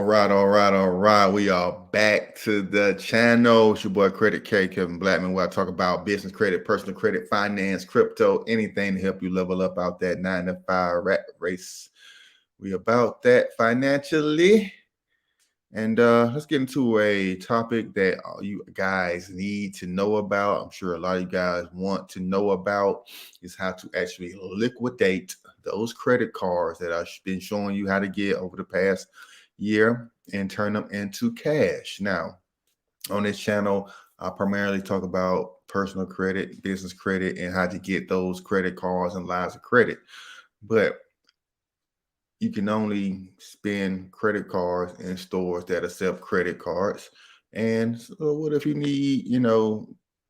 All right. We are back to the channel. It's your boy Credit K, Kevin Blackman, where I talk about business credit, personal credit, finance, crypto, anything to help you level up out that 9 to 5 rat race. We about that financially. And let's get into a topic that you guys need to know about. I'm sure a lot of you guys want to know about is how to actually liquidate those credit cards that I've been showing you how to get over the past year and turn them into cash. Now, on this channel, I primarily talk about personal credit, business credit, and how to get those credit cards and lines of credit. But you can only spend credit cards in stores that accept credit cards. And so what if you need,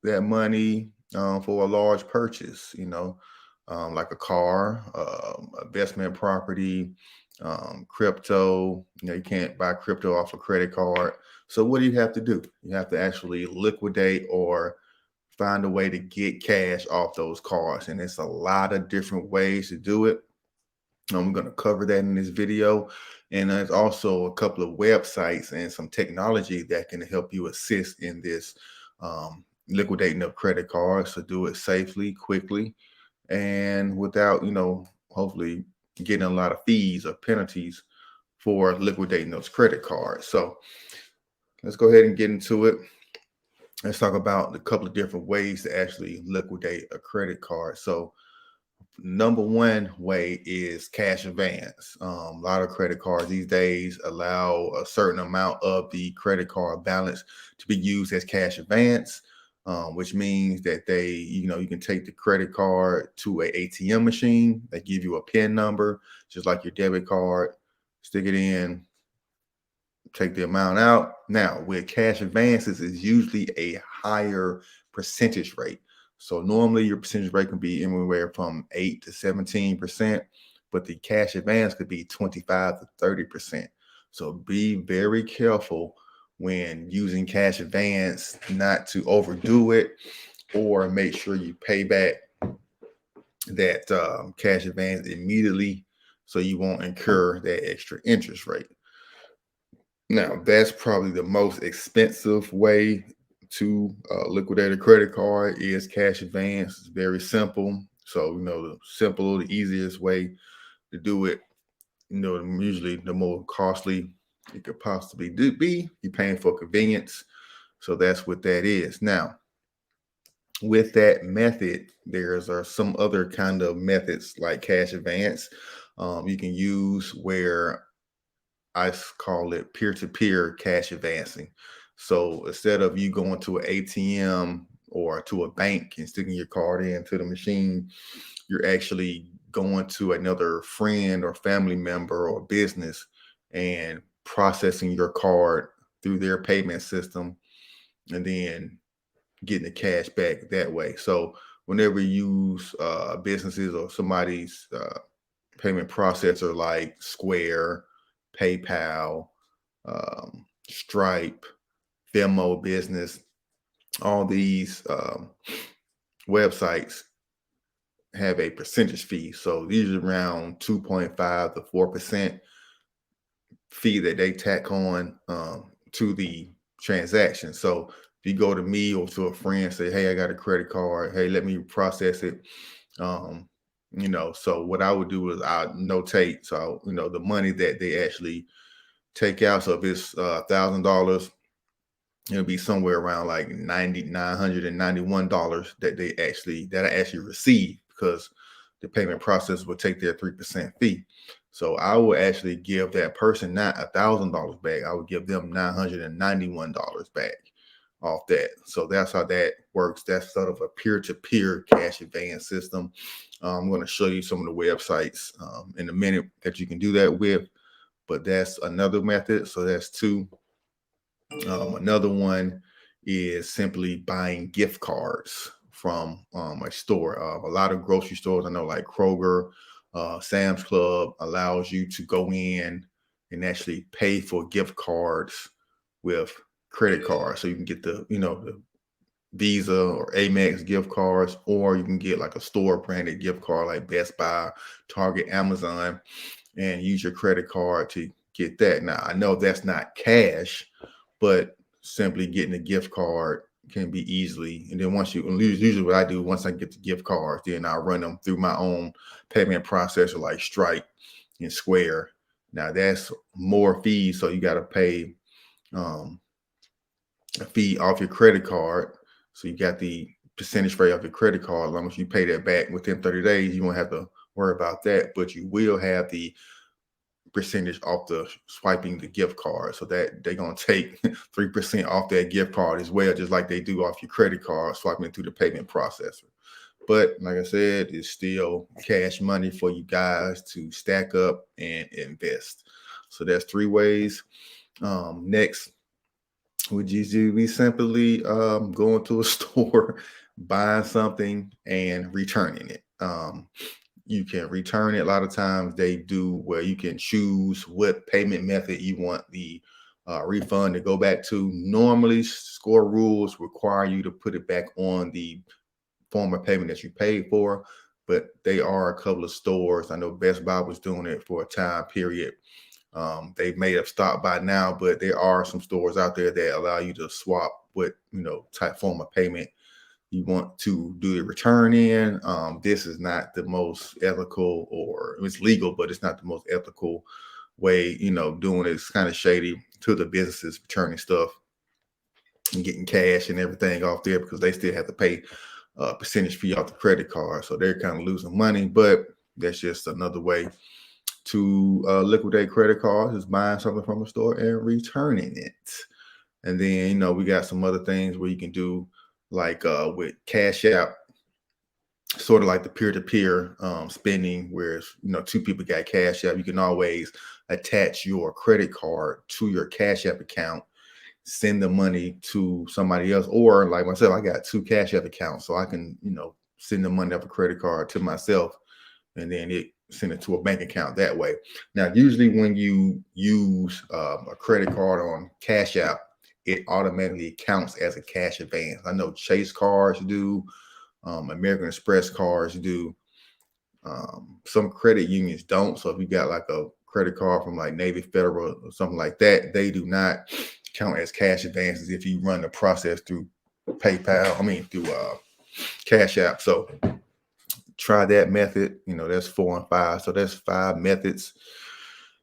that money for a large purchase, like a car, investment property, crypto. You can't buy crypto off a credit card. So what do you have to do? You have to actually liquidate or find a way to get cash off those cards. And it's a lot of different ways to do it. I'm going to cover that in this video. And there's also a couple of websites and some technology that can help you assist in this liquidating of credit cards to do it safely, quickly, and without, hopefully getting a lot of fees or penalties for liquidating those credit cards. So let's go ahead and get into it. Let's talk about a couple of different ways to actually liquidate a credit card. So number one way is cash advance. A lot of credit cards these days allow a certain amount of the credit card balance to be used as cash advance, which means that you can take the credit card to a ATM machine. They give you a PIN number, just like your debit card, stick it in, take the amount out. Now, with cash advances, is usually a higher percentage rate. So normally your percentage rate can be anywhere from 8 to 17%, but the cash advance could be 25 to 30%. So be very careful when using cash advance not to overdo it, or make sure you pay back that cash advance immediately so you won't incur that extra interest rate. Now, that's probably the most expensive way to liquidate a credit card is cash advance. It's very simple. So, the simple, the easiest way to do it, usually the more costly it could possibly be. You're paying for convenience. So that's what that is. Now, with that method, there's some other kind of methods like cash advance you can use where I call it peer-to-peer cash advancing. So instead of you going to an ATM or to a bank and sticking your card into the machine, you're actually going to another friend or family member or business and processing your card through their payment system and then getting the cash back that way. So whenever you use businesses or somebody's payment processor like Square, PayPal, Stripe, Venmo Business, all these websites have a percentage fee. So usually around 2.5 to 4% fee that they tack on to the transaction. So if you go to me or to a friend, say, hey, I got a credit card. Hey, let me process it. So what I would do is I notate, so, the money that they actually take out. So if it's $1,000, it'll be somewhere around like $991 that I actually receive, because the payment process will take their 3% fee. So I will actually give that person not $1,000 back. I would give them $991 back off that. So that's how that works. That's sort of a peer-to-peer cash advance system. I'm going to show you some of the websites in a minute that you can do that with, but that's another method. So that's two. Another one is simply buying gift cards from a store. A lot of grocery stores, I know, like Kroger, Sam's Club, allows you to go in and actually pay for gift cards with credit cards. So you can get the Visa or Amex gift cards, or you can get like a store branded gift card like Best Buy, Target, Amazon, and use your credit card to get that. Now I know that's not cash, but simply getting a gift card can be easily. And then once you usually what I do once I get the gift cards, then I run them through my own payment processor like Stripe and Square. Now that's more fees, so you got to pay um, a fee off your credit card. So you got the percentage rate off your credit card. As long as you pay that back within 30 days, you won't have to worry about that. But you will have the percentage off the swiping the gift card. So that they're gonna take 3% off that gift card as well, just like they do off your credit card, swiping it through the payment processor. But like I said, it's still cash money for you guys to stack up and invest. So that's 3 ways. Next would you be simply going to a store, buying something and returning it. You can return it. A lot of times they do where you can choose what payment method you want the refund to go back to. Normally, score rules require you to put it back on the form of payment that you paid for, but they are a couple of stores. I know Best Buy was doing it for a time period. They may have stopped by now, but there are some stores out there that allow you to swap what type form of payment you want to do the return in. This is not the most ethical, or it's legal, but it's not the most ethical way. Doing it. It's kind of shady to the businesses returning stuff and getting cash and everything off there, because they still have to pay a percentage fee off the credit card, so they're kind of losing money. But that's just another way to liquidate credit cards, is buying something from a store and returning it. And then we got some other things where you can do, like with Cash App, sort of like the peer-to-peer spending, where two people got Cash App. You can always attach your credit card to your Cash App account, send the money to somebody else, or like myself, I got 2 Cash App accounts, so I can send the money off a credit card to myself, and then it send it to a bank account that way. Now, usually when you use a credit card on Cash App, it automatically counts as a cash advance. I know Chase cards do, American Express cards do. Some credit unions don't. So if you got like a credit card from like Navy Federal or something like that, they do not count as cash advances if you run the process through PayPal. Through Cash App. So try that method. That's 4 and 5. So that's 5 methods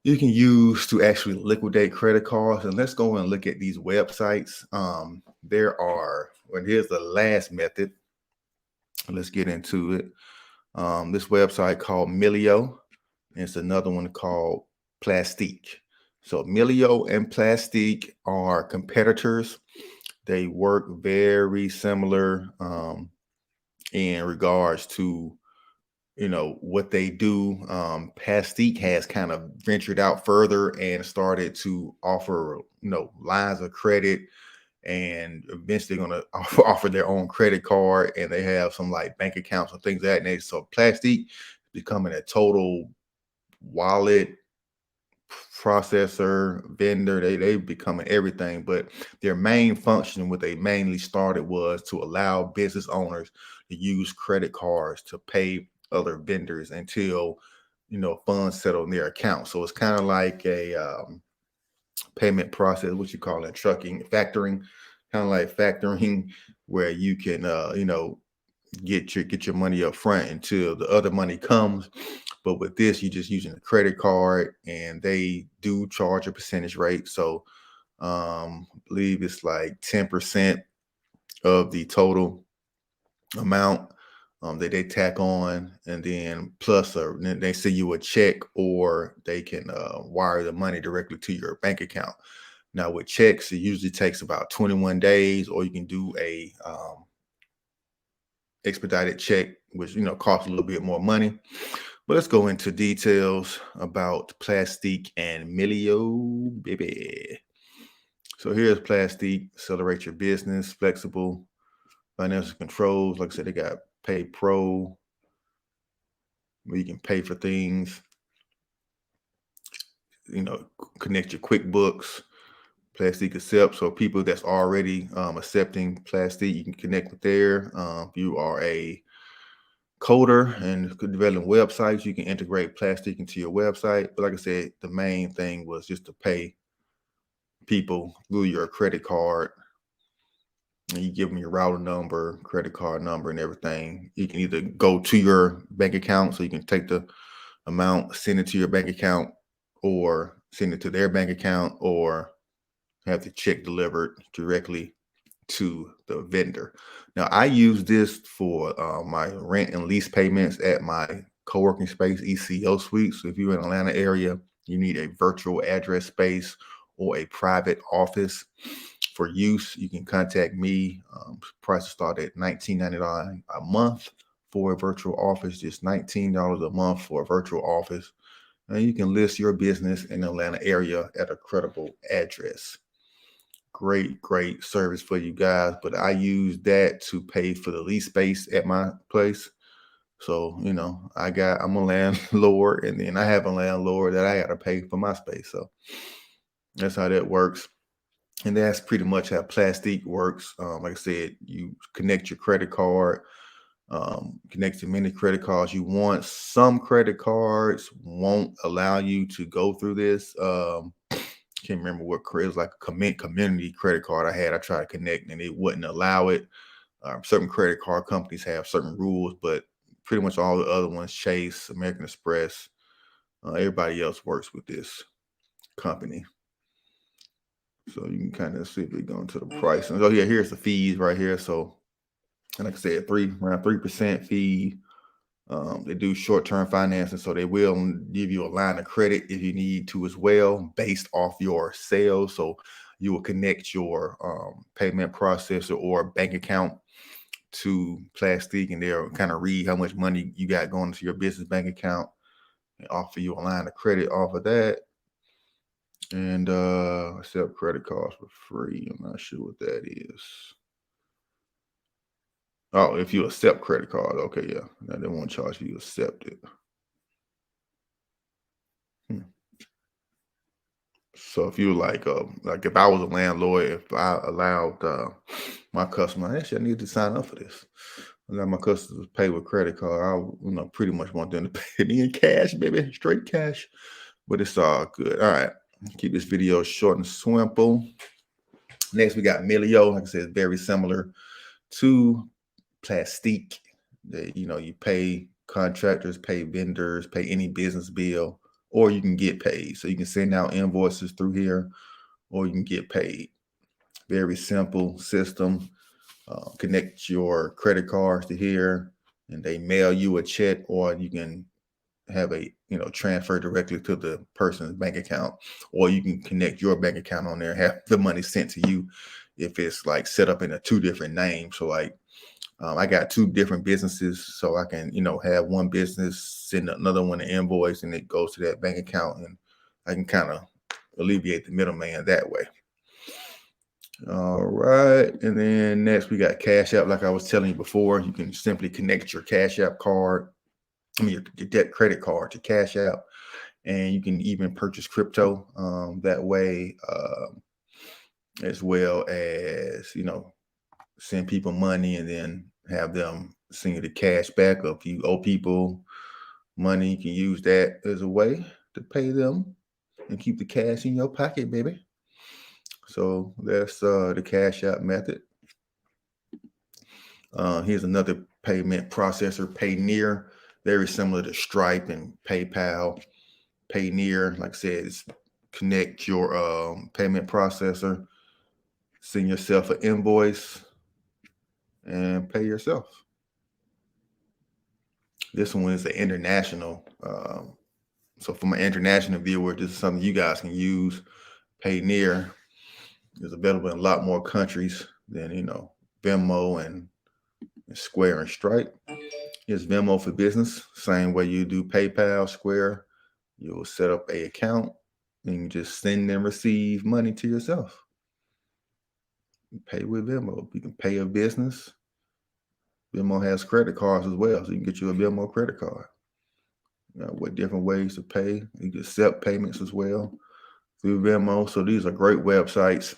you can use to actually liquidate credit cards. And let's go and look at these websites. Here's the last method. Let's get into it. This website called Milio. It's another one called Plastique. So Milio and Plastique are competitors. They work very similar in regards to what they do. Plastique has kind of ventured out further and started to offer lines of credit, and eventually going to offer their own credit card, and they have some like bank accounts and things of that nature. So Plastique is becoming a total wallet processor, vendor. They becoming everything, but their main function, what they mainly started, was to allow business owners to use credit cards to pay other vendors until funds settle in their account. So it's kind of like a payment process, what you call it, factoring, kind of like factoring, where you can get your money up front until the other money comes. But with this, you're just using a credit card, and they do charge a percentage rate. So I believe it's like 10% of the total amount that they tack on, and then plus they send you a check, or they can wire the money directly to your bank account. Now with checks, it usually takes about 21 days, or you can do a expedited check, which costs a little bit more money. But let's go into details about Plastique and Milio, baby. So here's Plastique. Accelerate your business, flexible financial controls. Like I said, they got Pay Pro, where you can pay for things. Connect your QuickBooks. Plastique accept. So people that's already accepting Plastique, you can connect with there. If you are a coder and developing websites. You can integrate plastic into your website. But like I said, the main thing was just to pay people through your credit card. And you give them your router number, credit card number, and everything. You can either go to your bank account, so you can take the amount, send it to your bank account, or send it to their bank account, or have the check delivered directly to the vendor. Now, I use this for my rent and lease payments at my co-working space, ECO Suite. So if you're in the Atlanta area, you need a virtual address space or a private office for use, you can contact me. Prices start at $19.99 a month for a virtual office, just $19 a month for a virtual office. And you can list your business in the Atlanta area at a credible address. Great service for you guys. But I use that to pay for the lease space at my place. So, I'm a landlord, and then I have a landlord that I got to pay for my space. So that's how that works. And that's pretty much how Plastique works. Like I said, you connect your credit card, connect to many credit cards you want. Some credit cards won't allow you to go through this. Can't remember what credit. It was like a community credit card I had. I tried to connect and it wouldn't allow it. Certain credit card companies have certain rules, but pretty much all the other ones, Chase, American Express, everybody else works with this company. So you can kind of see if we go into the price. And yeah, here's the fees right here. So, and like I said, around 3% fee. They do short-term financing, so they will give you a line of credit if you need to as well, based off your sales. So you will connect your payment processor or bank account to Plastique, and they'll kind of read how much money you got going into your business bank account and offer you a line of credit off of that. And accept credit cards for free. I'm not sure what that is. Oh, if you accept credit cards, okay, yeah. Now they won't charge you accept it. So if you like if I was a landlord, if I allowed my customer, actually I need to sign up for this. Allow my customers to pay with credit card. I pretty much want them to pay me in cash, baby, straight cash. But it's all good. All right, keep this video short and simple. Next, we got Melio. Like I said, it's very similar to Plastique. You pay contractors, pay vendors, pay any business bill, or you can get paid. So you can send out invoices through here, or you can get paid. Very simple system. Connect your credit cards to here, and they mail you a check, or you can have a transfer directly to the person's bank account, or you can connect your bank account on there, have the money sent to you if it's like set up in two different names. So like I got two different businesses, so I can have one business send another one an invoice, and it goes to that bank account, and I can kind of alleviate the middleman that way. All right, and then next we got Cash App. Like I was telling you before, you can simply connect your Cash App card, your debt credit card to Cash App, and you can even purchase crypto that way, as well as send people money and then have them send you the cash back. Or if you owe people money, you can use that as a way to pay them and keep the cash in your pocket, baby. So that's the Cash App method. Here's another payment processor, Payoneer, very similar to Stripe and PayPal. Payoneer, like I said, is connect your payment processor, send yourself an invoice, and pay yourself. This one is an international. So for my international viewer, this is something you guys can use. Payoneer is available in a lot more countries than Venmo and Square and Stripe. Here's Venmo for business. Same way you do PayPal, Square. You'll set up an account and you just send and receive money to yourself. You pay with Venmo. You can pay a business. Venmo has credit cards as well, so you can get you a Venmo credit card. What different ways to pay. You can accept payments as well through Venmo. So these are great websites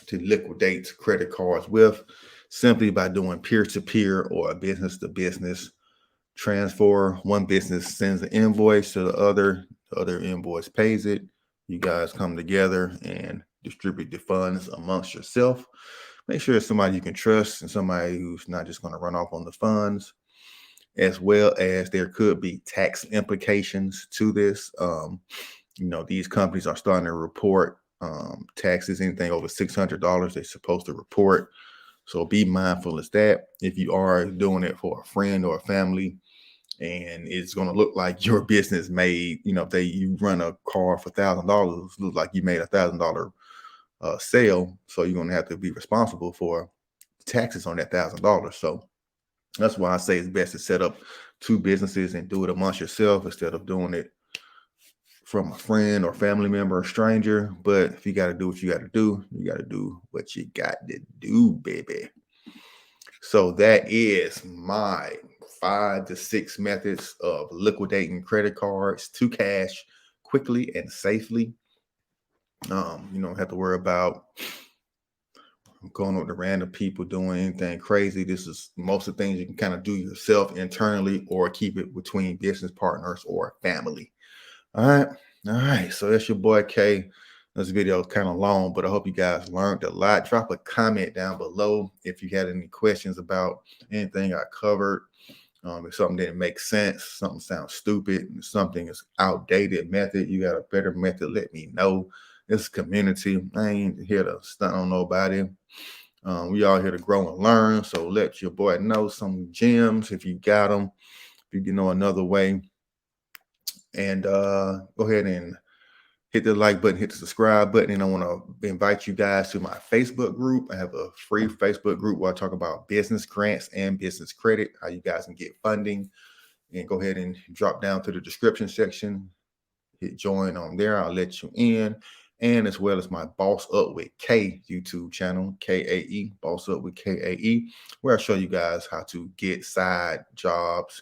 to liquidate credit cards with, simply by doing peer-to-peer or business-to-business transfer. One business sends an invoice to the other invoice pays it. You guys come together and distribute the funds amongst yourself. Make sure it's somebody you can trust and somebody who's not just going to run off on the funds, as well as there could be tax implications to this. These companies are starting to report taxes, anything over $600 they're supposed to report. So be mindful of that. If you are doing it for a friend or a family, and it's going to look like your business made, if you run a car for $1,000, look like you made $1,000 sale. So you're going to have to be responsible for taxes on that $1,000. So that's why I say it's best to set up two businesses and do it amongst yourself instead of doing it from a friend or family member or stranger. But if you got to do what you got to do, you got to do what you got to do, baby. So that is my 5 to 6 methods of liquidating credit cards to cash quickly and safely. You don't have to worry about going with the random people doing anything crazy. This is most of the things you can kind of do yourself internally or keep it between business partners or family. All right. All right. So that's your boy K. This video is kind of long, but I hope you guys learned a lot. Drop a comment down below if you had any questions about anything I covered. If something didn't make sense, something sounds stupid, something is outdated method, you got a better method, let me know. It's a community. I ain't here to stunt on nobody. We all here to grow and learn. So let your boy know some gems if you got them. If you know another way. And go ahead and hit the like button, hit the subscribe button. And I want to invite you guys to my Facebook group. I have a free Facebook group where I talk about business grants and business credit, how you guys can get funding. And go ahead and drop down to the description section, hit join on there. I'll let you in. And as well as my Boss Up with K YouTube channel, KAE, Boss Up with KAE, where I show you guys how to get side jobs,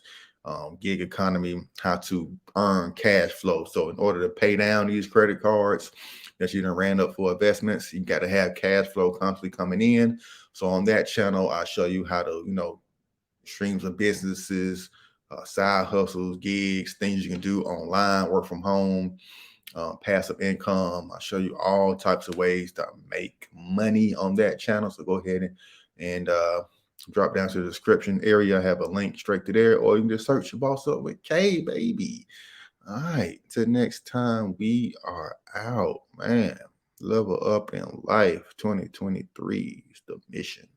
gig economy, how to earn cash flow. So in order to pay down these credit cards that you done ran up for investments, you got to have cash flow constantly coming in. So on that channel, I show you how to, streams of businesses, side hustles, gigs, things you can do online, work from home, passive income. I show you all types of ways to make money on that channel. So go ahead and drop down to the description area. I have a link straight to there, or you can just search your Boss Up with K, baby. All right. Till next time, we are out, man. Level up in life. 2023 is the mission.